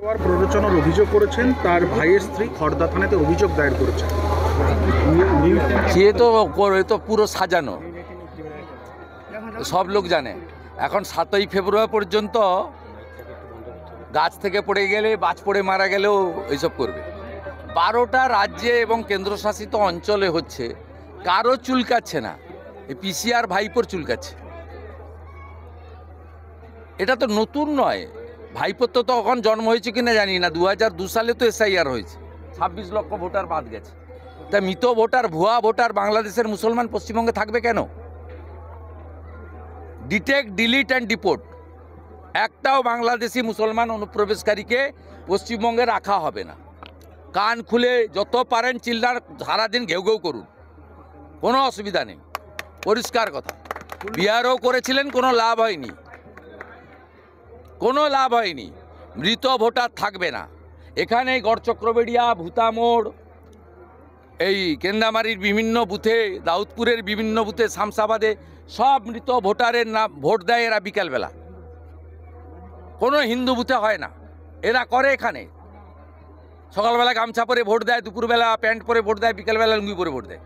প্ররোচনার অভিযোগ করেছেন, তার ভাইয়ের স্ত্রী খড়দা থানাতে অভিযোগ দায়ের করেছেন। সে তো পুরো সাজানো, সব লোক জানে। এখন 7ই ফেব্রুয়ারি পর্যন্ত গাছ থেকে পড়ে গেলে, বাজ পড়ে মারা গেলেও এইসব করবে। 12টা রাজ্যে এবং কেন্দ্রশাসিত অঞ্চলে হচ্ছে, কারো চুলকাচ্ছে না, এই পিসিআর ভাইপোর চুলকাচ্ছে। এটা তো নতুন নয়, ভাইপোর তো তখন জন্ম হয়েছে কিনা জানি না। 2002 সালে তো SIR হয়েছে, 26 লক্ষ ভোটার বাদ গেছে। তা মৃত ভোটার, ভুয়া ভোটার বাংলাদেশের মুসলমান পশ্চিমবঙ্গে থাকবে কেন? ডিটেক্ট, ডিলিট অ্যান্ড ডিপোর্ট, একটাও বাংলাদেশি মুসলমান অনুপ্রবেশকারীকে পশ্চিমবঙ্গে রাখা হবে না। কান খুলে যত পারেন চিল্লার, সারাদিন ঘেউ ঘেউ করুন, কোনো অসুবিধা নেই, পরিষ্কার কথা। বিহারও করেছিলেন, কোনো লাভ হয়নি, কোনো লাভ হয়নি। মৃত ভোটার থাকবে না এখানে। গড়চক্রবেড়িয়া, ভূতামোড়, এই কেন্দামারির বিভিন্ন বুথে, দাউদপুরের বিভিন্ন বুথে, শামসাবাদে সব মৃত ভোটারের নাম ভোট দেয় এরা বিকালবেলা। কোনো হিন্দু বুথে হয় না, এরা করে এখানে। সকালবেলা গামছা পরে ভোট দেয়, দুপুরবেলা প্যান্ট পরে ভোট দেয়, বিকালবেলা লুঙ্গি পরে ভোট দেয়।